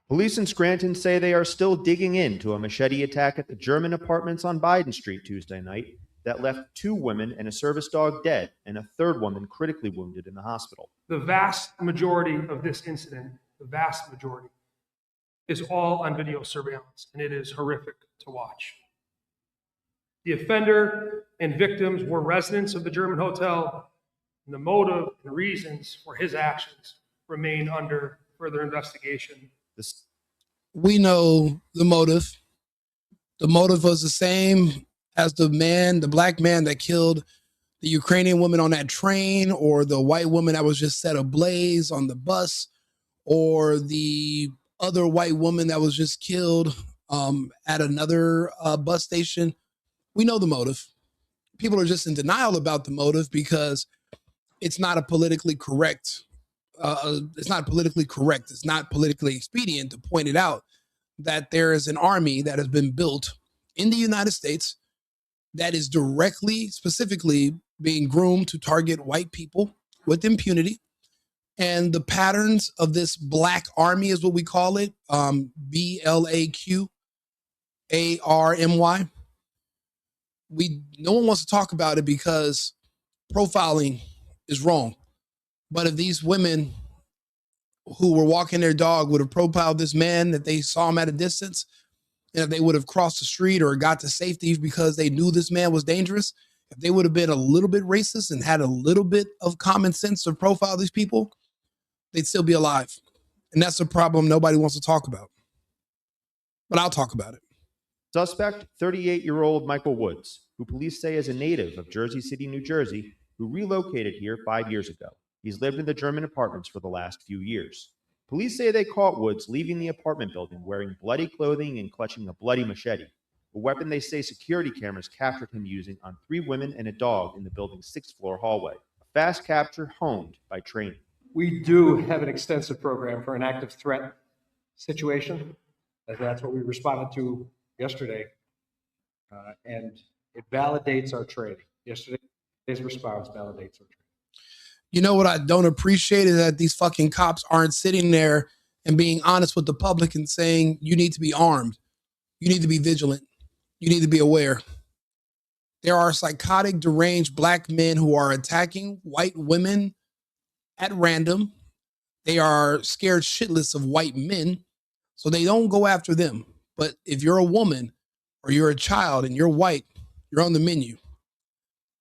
Police in Scranton say they are still digging into a machete attack at the German apartments on Biden Street Tuesday night that left two women and a service dog dead and a third woman critically wounded in the hospital. The vast majority of this incident, the vast majority, is all on video surveillance, and it is horrific to watch. The offender and victims were residents of the German hotel, and the motive and reasons for his actions remain under further investigation. We know the motive. The motive was the same as the black man that killed the Ukrainian woman on that train, or the white woman that was just set ablaze on the bus, or the other white woman that was just killed at another bus station. We know the motive. People are just in denial about the motive because it's not a politically correct. It's not politically correct. It's not politically expedient to point it out that there is an army that has been built in the United States that is directly, specifically being groomed to target white people with impunity. And the patterns of this black army is what we call it, BLAQARMY. No one wants to talk about it because profiling is wrong. But if these women who were walking their dog would have profiled this man, that they saw him at a distance, and if they would have crossed the street or got to safety because they knew this man was dangerous, if they would have been a little bit racist and had a little bit of common sense to profile these people, they'd still be alive. And that's a problem nobody wants to talk about. But I'll talk about it. Suspect, 38-year-old Michael Woods, who police say is a native of Jersey City, New Jersey, who relocated here 5 years ago. He's lived in the German apartments for the last few years. Police say they caught Woods leaving the apartment building wearing bloody clothing and clutching a bloody machete, a weapon they say security cameras captured him using on 3 women and a dog in the building's 6th-floor hallway. A fast capture honed by training. We do have an extensive program for an active threat situation, as that's what we responded to yesterday, and it validates our training. Yesterday's response validates our training. You know what I don't appreciate is that these fucking cops aren't sitting there and being honest with the public and saying, you need to be armed. You need to be vigilant. You need to be aware. There are psychotic, deranged black men who are attacking white women at random. They are scared shitless of white men, so they don't go after them. But if you're a woman or you're a child and you're white, you're on the menu.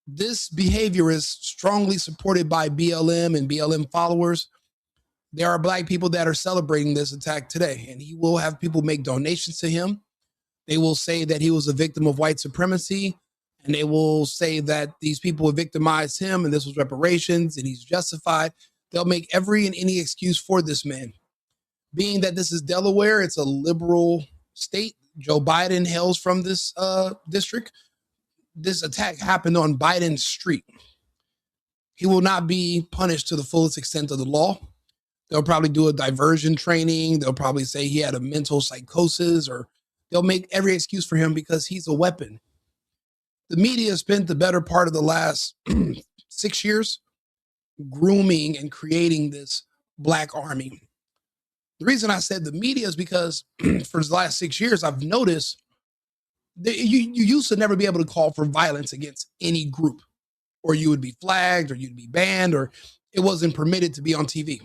This behavior is strongly supported by BLM and BLM followers. There are black people that are celebrating this attack today, and he will have people make donations to him. They will say that he was a victim of white supremacy, and they will say that these people victimized him and this was reparations and he's justified. They'll make every and any excuse for this man. Being that this is Delaware, it's a liberal state. Joe Biden hails from this district. This attack happened on Biden's street. He will not be punished to the fullest extent of the law. They'll probably do a diversion training. They'll probably say he had a mental psychosis, or they'll make every excuse for him because he's a weapon. The media spent the better part of the last 6 years grooming and creating this black army. The reason I said the media is because for the last 6 years, I've noticed that you used to never be able to call for violence against any group, or you would be flagged, or you'd be banned, or it wasn't permitted to be on TV.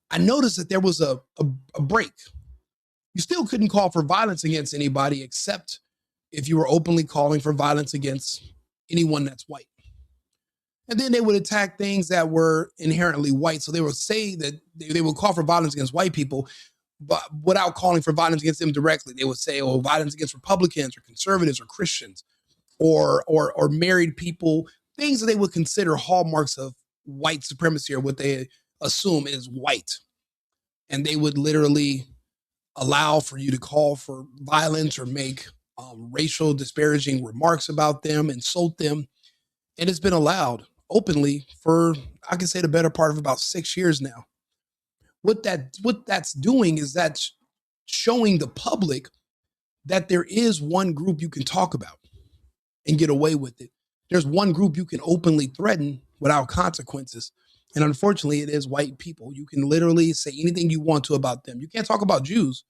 I noticed that there was a break. You still couldn't call for violence against anybody except if you were openly calling for violence against anyone that's white. And then they would attack things that were inherently white. So they would say that they would call for violence against white people, but without calling for violence against them directly. They would say, oh, violence against Republicans or conservatives or Christians or married people, things that they would consider hallmarks of white supremacy, or what they assume is white. And they would literally allow for you to call for violence or make racial disparaging remarks about them, insult them. And it's been allowed openly for, I can say, the better part of about 6 years now. What that's doing is that's showing the public that there is one group you can talk about and get away with it. There's one group you can openly threaten without consequences. And unfortunately, it is white people. You can literally say anything you want to about them. You can't talk about Jews.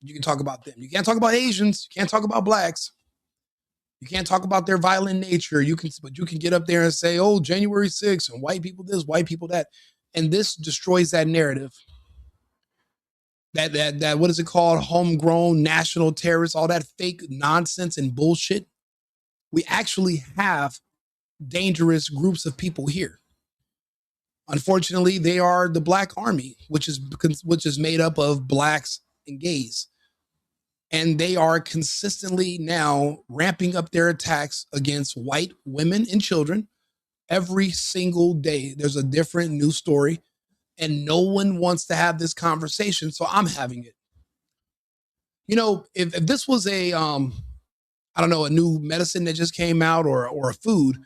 You can talk about them. You can't talk about Asians. You can't talk about blacks. You can't talk about their violent nature. But you can get up there and say, "Oh, January 6th and white people this, white people that," and this destroys that narrative. That what is it called? Homegrown national terrorists, all that fake nonsense and bullshit. We actually have dangerous groups of people here. Unfortunately, they are the Black Army, which is made up of blacks and gays. And they are consistently now ramping up their attacks against white women and children. Every single day, there's a different news story, and no one wants to have this conversation, so I'm having it. You know, if this was a I don't know, a new medicine that just came out or a food,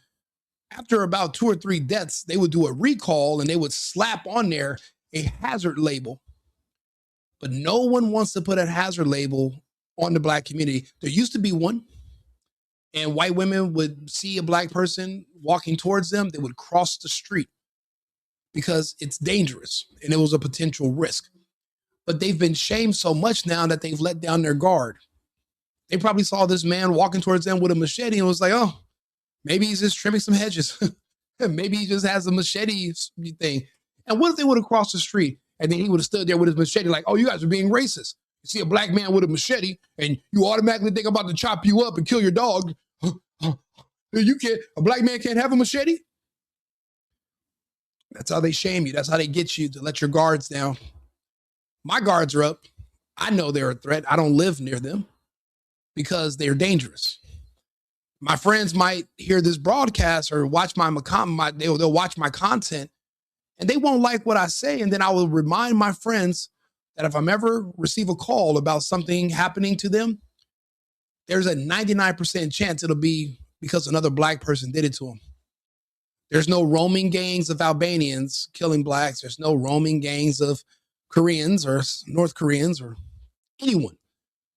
after about 2 or 3 deaths, they would do a recall and they would slap on there a hazard label. But no one wants to put a hazard label on the black community. There used to be one, and white women would see a black person walking towards them, they would cross the street because it's dangerous and it was a potential risk. But they've been shamed so much now that they've let down their guard. They probably saw this man walking towards them with a machete and was like, oh, maybe he's just trimming some hedges. Maybe he just has a machete thing. And what if they would have crossed the street and then he would have stood there with his machete like, oh, you guys are being racist. You see a black man with a machete and you automatically think I'm about to chop you up and kill your dog. A black man can't have a machete? That's how they shame you. That's how they get you to let your guards down. My guards are up. I know they're a threat. I don't live near them because they're dangerous. My friends might hear this broadcast or watch they'll watch my content and they won't like what I say. And then I will remind my friends that if I'm ever receive a call about something happening to them, there's a 99% chance it'll be because another black person did it to them. There's no roaming gangs of Albanians killing blacks. There's no roaming gangs of Koreans or North Koreans or anyone.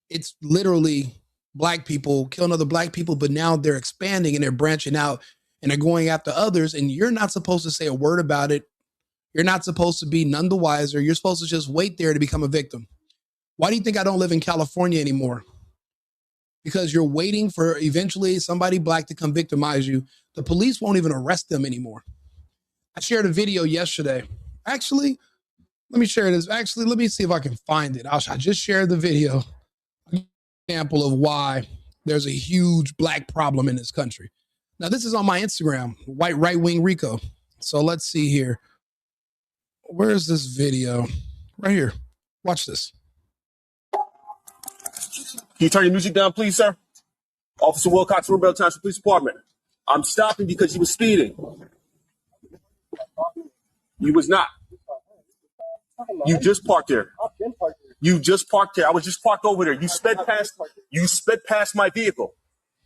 It's literally black people killing other black people, but now they're expanding and they're branching out and they're going after others. And you're not supposed to say a word about it. You're not supposed to be none the wiser. You're supposed to just wait there to become a victim. Why do you think I don't live in California anymore? Because you're waiting for eventually somebody black to come victimize you. The police won't even arrest them anymore. I shared a video yesterday. Actually, let me share this. Actually, let me see if I can find it. I just shared the video. Example of why there's a huge black problem in this country. Now, this is on my Instagram, white right-wing Rico. So let's see here. Where is this video? Right here. Watch this. Can you turn your music down, please, sir? Officer Wilcox, Rubel Township Police Department. I'm stopping because you were speeding. You was not. You just parked there. You just parked there. I was just parked over there. You sped past my vehicle.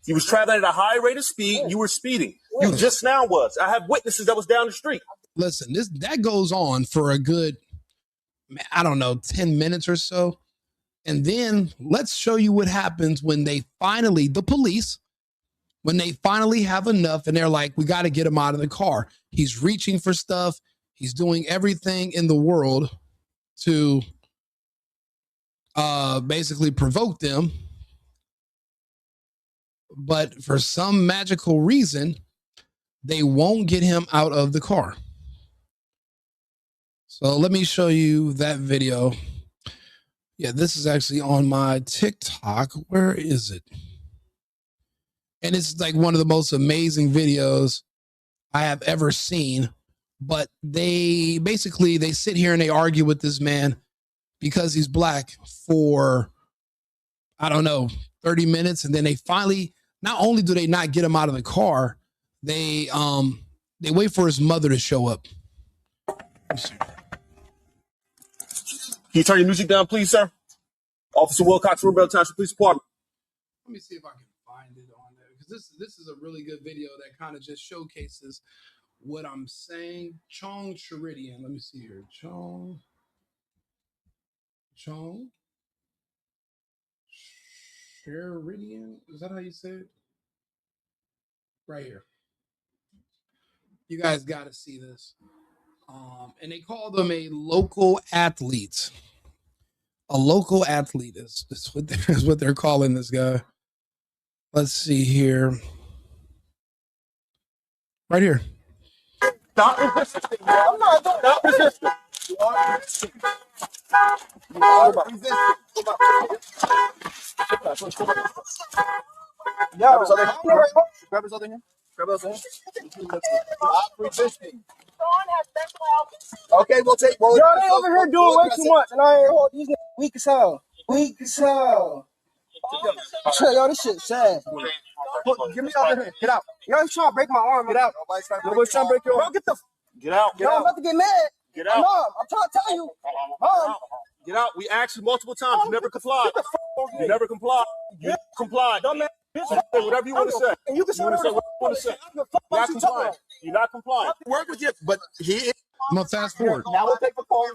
You was traveling at a high rate of speed. You were speeding. You just now was. I have witnesses that was down the street. Listen, that goes on for a good, I don't know, 10 minutes or so. And then let's show you what happens when the police, when they finally have enough and they're like, we got to get him out of the car. He's reaching for stuff. He's doing everything in the world to basically provoke them. But for some magical reason, they won't get him out of the car. So let me show you that video. Yeah, this is actually on my TikTok. Where is it? And it's like one of the most amazing videos I have ever seen. But they sit here and they argue with this man because he's black for, I don't know, 30 minutes. And then they finally, not only do they not get him out of the car, they wait for his mother to show up. Can you turn your music down, please, sir? Officer Wilcox, Rubel Township Police Department. Let me see if I can find it on there because this is a really good video that kind of just showcases what I'm saying. Chong Sheridan. Let me see here. Chong Sheridan. Is that how you say it? Right here. You guys got to see this. And they call them a local athlete. A local athlete is what they're calling this guy. Let's see here. Right here. Stop resisting. I'm not doing Stop resisting. You are resisting. You are resisting. Yo, grab his other hand. Grab his other hand. Stop resisting. Okay, we'll take. Well, y'all they over here doing way too much, and I ain't hold these niggas weak as hell. Weak as hell. Yo, this shit sad. give me the other hand. Get out. Yo, he's trying to break my arm. Get out. Nobody's trying to break your arm. Bro, get the. Get out. Get Yo, I'm out. about to get mad. Get out. Mom, I'm trying to tell you. Mom. Get out. We asked you multiple times. You never complied. You never complied. You complied. Whatever you want to say. And you can say whatever you want to say. You're not complying. You're not complying. Work with you, but he is. I'm gonna fast forward. Now we'll take the car.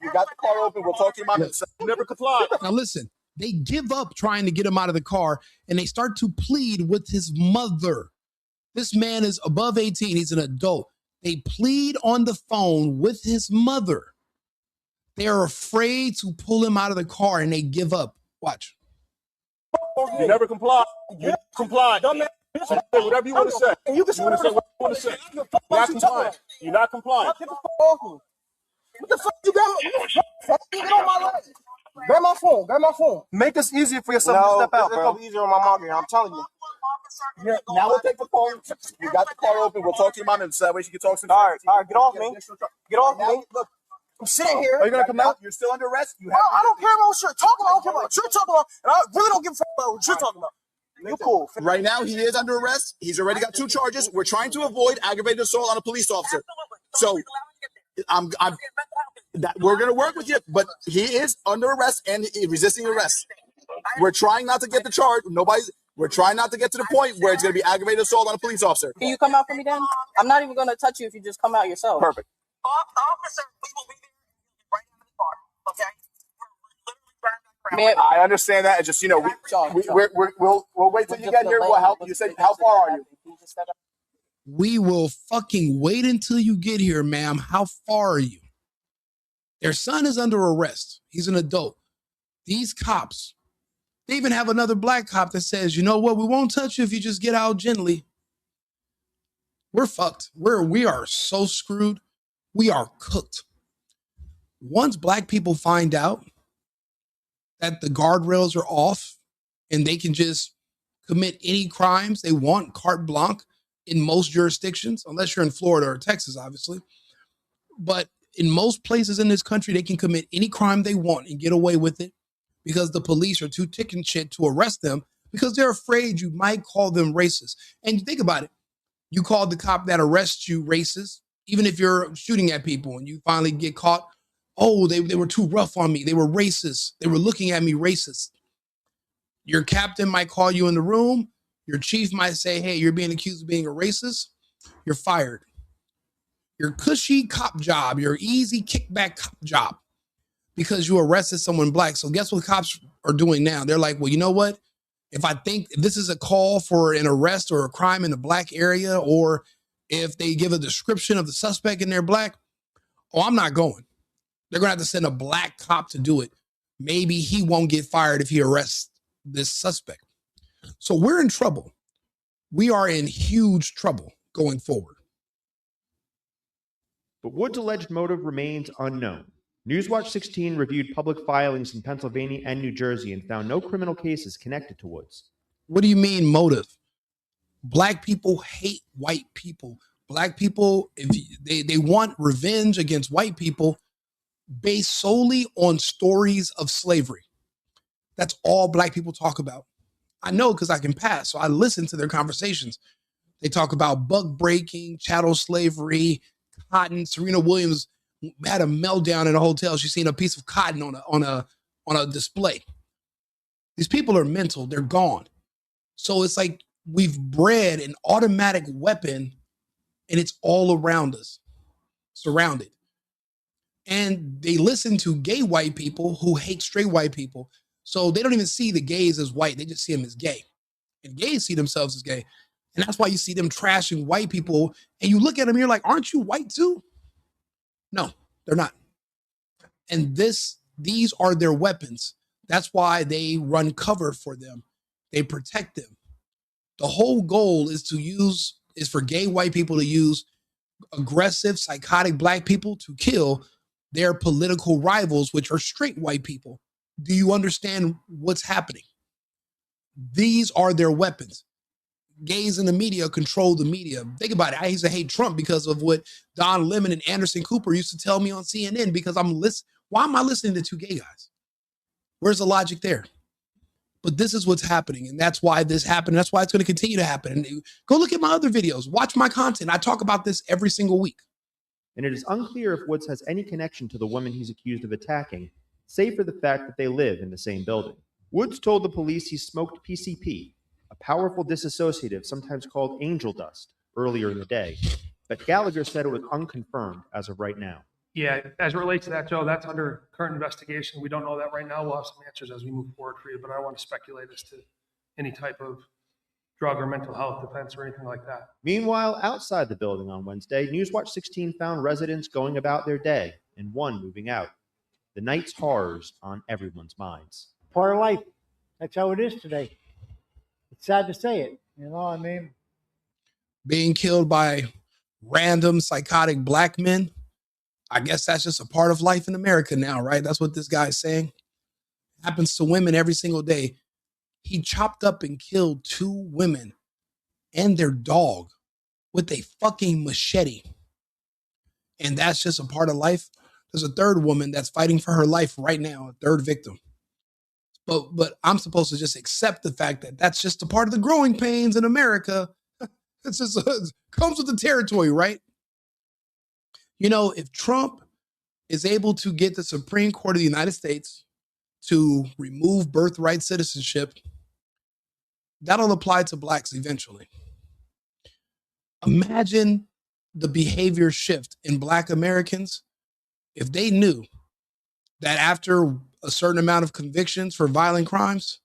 You got the car open. We'll talk to you about it. You never complied. Now listen, they give up trying to get him out of the car and they start to plead with his mother. This man is above 18. He's an adult. They plead on the phone with his mother. They are afraid to pull him out of the car and they give up. Watch. You never complied. You complied. Whatever you want to say. And you can say whatever you want to say. You're not complying. You're not complying. What the fuck you got? Get on my leg. Grab my phone. Grab my phone. Make this easier for yourself to step out, bro. It's easier on my mom here. I'm telling you. Yeah, now we'll take the car. You got the car open. We'll talk to your mom and so that way she can talk to you. All right, get off me. Get off me. Look, I'm sitting here. Are you gonna come out? You're still under arrest. Bro, I don't care about what you're talking about. I don't care about what you're talking about. And I really don't give a fuck about what you're talking about. You cool. Right now, he is under arrest. He's already got 2 charges. We're trying to avoid aggravated assault on a police officer. So, we're gonna work with you, but he is under arrest and resisting arrest. We're trying not to get the charge. We're trying not to get to the point where it's gonna be aggravated assault on a police officer. Can you come out for me then? I'm not even gonna touch you if you just come out yourself. Perfect. Officer, we will be there right in the car, okay? Man, I understand that. It's just, we'll wait till you get here. We'll help. You said, how far are you? We will fucking wait until you get here, ma'am. How far are you? Their son is under arrest. He's an adult. These cops, they even have another black cop that says, you know what? We won't touch you if you just get out gently. We're fucked. We are so screwed. We are cooked. Once black people find out that the guardrails are off and they can just commit any crimes they want, carte blanche, in most jurisdictions, unless you're in Florida or Texas, obviously. But in most places in this country, they can commit any crime they want and get away with it because the police are too tick and shit to arrest them because they're afraid you might call them racist. And you think about it. You called the cop that arrests you racist, even if you're shooting at people and you finally get caught. Oh, they were too rough on me. They were racist. They were looking at me racist. Your captain might call you in the room. Your chief might say, hey, you're being accused of being a racist. You're fired. Your cushy cop job, your easy kickback cop job, because you arrested someone black. So guess what cops are doing now? They're like, well, you know what? If I think this is a call for an arrest or a crime in the black area, or if they give a description of the suspect and they're black, I'm not going. They're going to have to send a black cop to do it. Maybe he won't get fired if he arrests this suspect. So we're in trouble. We are in huge trouble going forward. But Wood's alleged motive remains unknown. Newswatch 16 reviewed public filings in Pennsylvania and New Jersey and found no criminal cases connected to Woods. What do you mean motive? Black people hate white people. Black people, if they want revenge against white people based solely on stories of slavery. That's all black people talk about. I know because I can pass, so I listen to their conversations. They talk about buck breaking, chattel slavery, cotton. Serena Williams had a meltdown in a hotel. She's seen a piece of cotton on a display. These people are mental. They're gone. So it's like we've bred an automatic weapon and it's all around us, surrounded. And they listen to gay white people who hate straight white people. So they don't even see the gays as white. They just see them as gay. And gays see themselves as gay. And that's why you see them trashing white people. And you look at them, you're like, aren't you white too? No, they're not. And these are their weapons. That's why they run cover for them. They protect them. The whole goal is for gay white people to use aggressive, psychotic black people to kill their political rivals, which are straight white people. Do you understand what's happening? These are their weapons. Gays in the media control the media. Think about it. I used to hate Trump because of what Don Lemon and Anderson Cooper used to tell me on CNN because why am I listening to two gay guys? Where's the logic there? But this is what's happening, and that's why this happened. That's why it's going to continue to happen. And go look at my other videos. Watch my content. I talk about this every single week. And it is unclear if Woods has any connection to the woman he's accused of attacking, save for the fact that they live in the same building. Woods told the police he smoked PCP, a powerful disassociative sometimes called angel dust, earlier in the day, but Gallagher said it was unconfirmed as of right now. Yeah, as it relates to that, Joe, that's under current investigation. We don't know that right now. We'll have some answers as we move forward for you, but I don't want to speculate as to any type of drug or mental health defense or anything like that. Meanwhile, outside the building on Wednesday, Newswatch 16 found residents going about their day and one moving out. The night's horrors on everyone's minds. Part of life. That's how it is today. It's sad to say it. You know what I mean? Being killed by random psychotic black men. I guess that's just a part of life in America now, right? That's what this guy is saying. Happens to women every single day. He chopped up and killed 2 women and their dog with a fucking machete. And that's just a part of life. There's a 3rd woman that's fighting for her life right now, a 3rd victim. But I'm supposed to just accept the fact that that's just a part of the growing pains in America. It's just it comes with the territory, right? You know, if Trump is able to get the Supreme Court of the United States to remove birthright citizenship, that'll apply to blacks eventually. Imagine the behavior shift in black Americans if they knew that after a certain amount of convictions for violent crimes,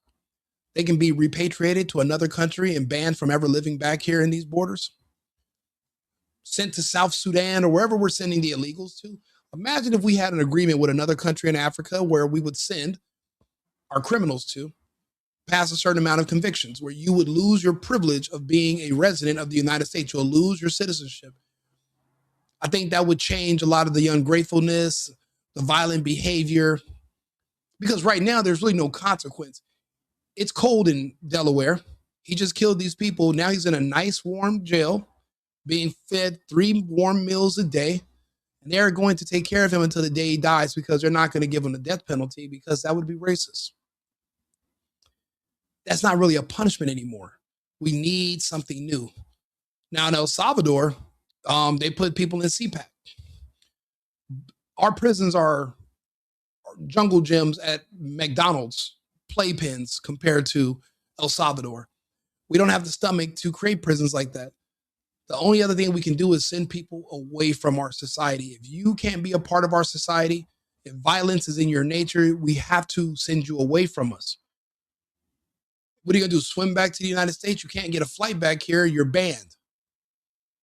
they can be repatriated to another country and banned from ever living back here in these borders. Sent to South Sudan or wherever we're sending the illegals to. Imagine if we had an agreement with another country in Africa where we would send our criminals to pass a certain amount of convictions, where you would lose your privilege of being a resident of the United States. You'll lose your citizenship. I think that would change a lot of the ungratefulness, the violent behavior, because right now there's really no consequence. It's cold in Delaware. He just killed these people. Now he's in a nice warm jail, being fed 3 warm meals a day, and they're going to take care of him until the day he dies because they're not going to give him the death penalty because that would be racist. That's not really a punishment anymore. We need something new. Now in El Salvador, they put people in CPAC. Our prisons are jungle gyms at McDonald's, playpens compared to El Salvador. We don't have the stomach to create prisons like that. The only other thing we can do is send people away from our society. If you can't be a part of our society, if violence is in your nature, we have to send you away from us. What are you going to do? Swim back to the United States? You can't get a flight back here. You're banned.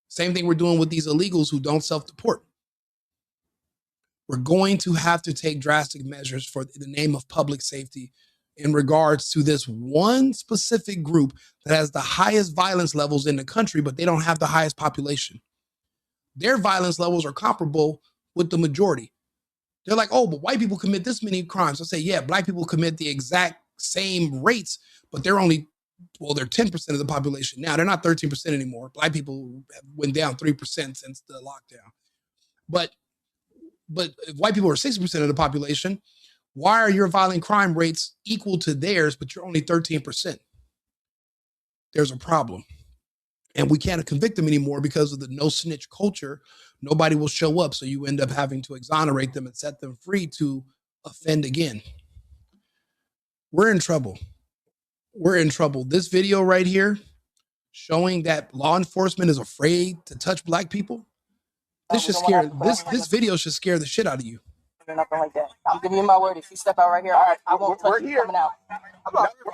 Same thing we're doing with these illegals who don't self-deport. We're going to have to take drastic measures for the name of public safety in regards to this one specific group that has the highest violence levels in the country, but they don't have the highest population. Their violence levels are comparable with the majority. They're like, oh, but white people commit this many crimes. I'll say, yeah, black people commit the exact same rates, but they're 10% of the population. Now they're not 13% anymore. Black people went down 3% since the lockdown. But if white people are 60% of the population, why are your violent crime rates equal to theirs, but you're only 13%? There's a problem. And we can't convict them anymore because of the no snitch culture. Nobody will show up. So you end up having to exonerate them and set them free to offend again. We're in trouble. We're in trouble. This video right here showing that law enforcement is afraid to touch black people. This video should scare the shit out of you. Nothing like that. I'm giving you my word. If you step out right here, I won't touch you coming out.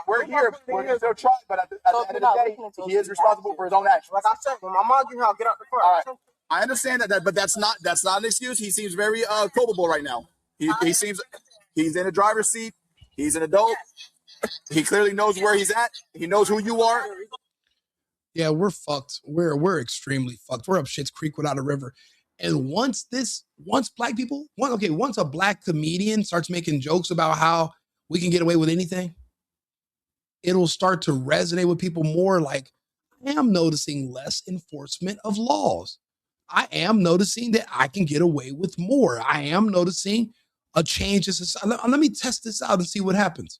We're here. They'll try, but at the end of the day, he is responsible for his own actions. Like I said, when my mom get here, I'll get out the car. All right. I understand that, but that's not an excuse. He seems very culpable right now. He seems he's in the driver's seat. He's an adult. He clearly knows where he's at. He knows who you are. Yeah, we're fucked. We're extremely fucked. We're up shit's creek without a river. And once black people, once a black comedian starts making jokes about how we can get away with anything, it'll start to resonate with people more. Like, I am noticing less enforcement of laws. I am noticing that I can get away with more. I am noticing a change in society. Let me test this out and see what happens.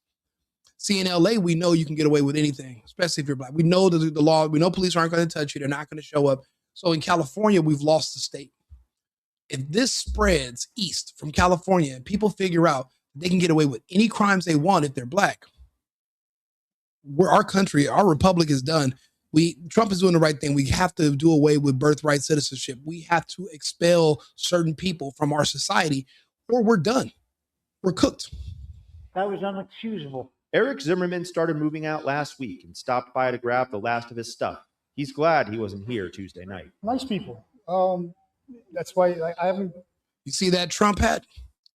See, in LA, we know you can get away with anything, especially if you're black. We know the law. We know police aren't going to touch you. They're not going to show up. So in California, we've lost the state. If this spreads east from California and people figure out they can get away with any crimes they want if they're black, our country, our republic is done. Trump is doing the right thing. We have to do away with birthright citizenship. We have to expel certain people from our society, or we're done. We're cooked. That was unexcusable. Eric Zimmerman started moving out last week and stopped by to grab the last of his stuff. He's glad he wasn't here Tuesday night. Nice people. That's why I haven't. You see that Trump hat?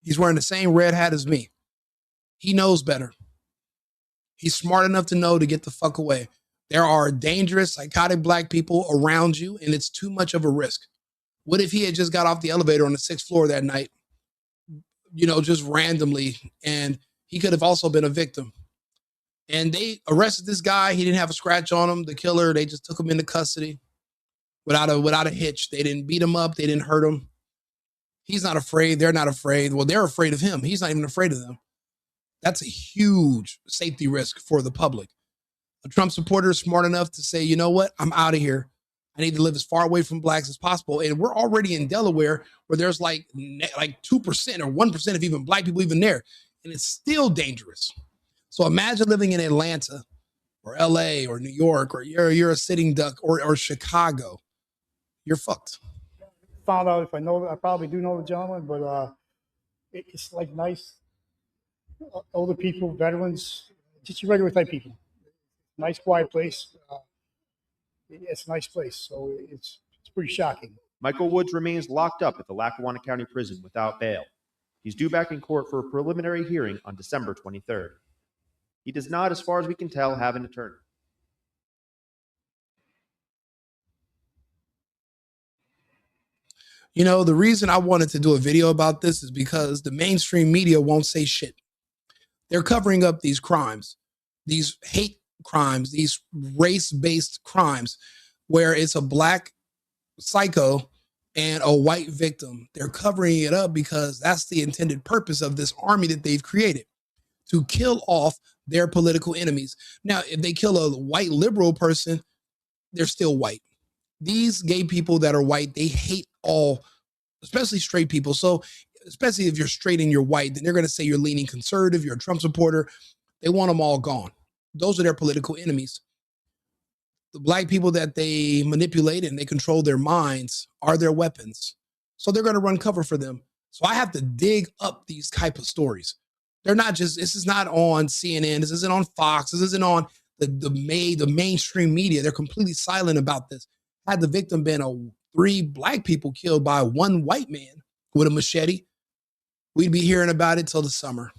He's wearing the same red hat as me. He knows better. He's smart enough to know to get the fuck away. There are dangerous, psychotic black people around you, and it's too much of a risk. What if he had just got off the elevator on the 6th floor that night, just randomly, and he could have also been a victim? And they arrested this guy. He didn't have a scratch on him. The killer, they just took him into custody without a hitch. They didn't beat him up. They didn't hurt him. He's not afraid. They're not afraid. Well, they're afraid of him. He's not even afraid of them. That's a huge safety risk for the public. A Trump supporter is smart enough to say, you know what? I'm out of here. I need to live as far away from blacks as possible. And we're already in Delaware where there's like 2% or 1% of even black people even there. And it's still dangerous. So imagine living in Atlanta or LA or New York, or you're a sitting duck, or Chicago. You're fucked. Found out if I probably do know the gentleman, but it's like nice, older people, veterans, just your regular type people. Nice, quiet place. It's a nice place, so it's pretty shocking. Michael Woods remains locked up at the Lackawanna County Prison without bail. He's due back in court for a preliminary hearing on December 23rd. He does not, as far as we can tell, have an attorney. The reason I wanted to do a video about this is because the mainstream media won't say shit. They're covering up these crimes, these hate crimes, these race-based crimes, where it's a black psycho and a white victim. They're covering it up because that's the intended purpose of this army that they've created, to kill off their political enemies. Now, if they kill a white liberal person, they're still white. These gay people that are white, they hate all, especially straight people. So especially if you're straight and you're white, then they're going to say you're leaning conservative, you're a Trump supporter. They want them all gone. Those are their political enemies. The black people that they manipulate and they control their minds are their weapons. So they're going to run cover for them. So I have to dig up these type of stories. They're not just, this is not on CNN. This isn't on Fox. This isn't on the mainstream media. They're completely silent about this. Had the victim been 3 black people killed by 1 white man with a machete, we'd be hearing about it till the summer.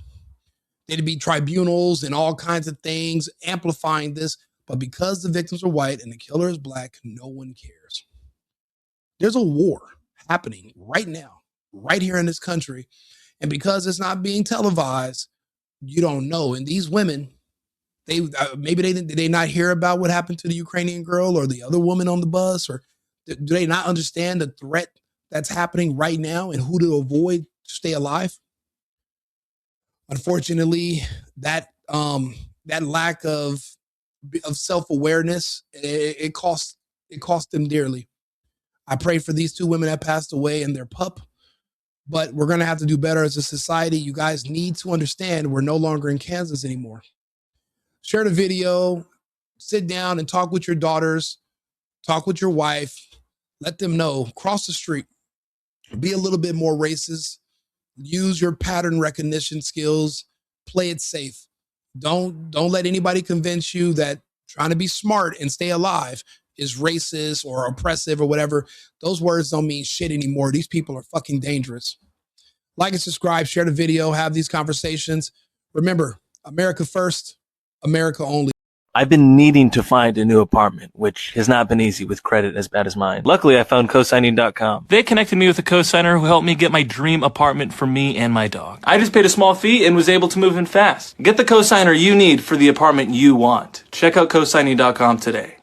There'd be tribunals and all kinds of things amplifying this. But because the victims are white and the killer is black, no one cares. There's a war happening right now, right here in this country. And because it's not being televised, you don't know. And these women, maybe did they not hear about what happened to the Ukrainian girl or the other woman on the bus? Or do they not understand the threat that's happening right now and who to avoid to stay alive? Unfortunately, that lack of self-awareness, it cost them dearly. I pray for these 2 women that passed away and their pup. But we're going to have to do better as a society. You guys need to understand we're no longer in Kansas anymore. Share the video, sit down and talk with your daughters, talk with your wife, let them know, cross the street, be a little bit more racist, use your pattern recognition skills, play it safe. Don't let anybody convince you that trying to be smart and stay alive is racist or oppressive or whatever, those words don't mean shit anymore. These people are fucking dangerous. Like and subscribe, share the video, have these conversations. Remember, America first, America only. I've been needing to find a new apartment, which has not been easy with credit as bad as mine. Luckily, I found cosigning.com. They connected me with a cosigner who helped me get my dream apartment for me and my dog. I just paid a small fee and was able to move in fast. Get the cosigner you need for the apartment you want. Check out cosigning.com today.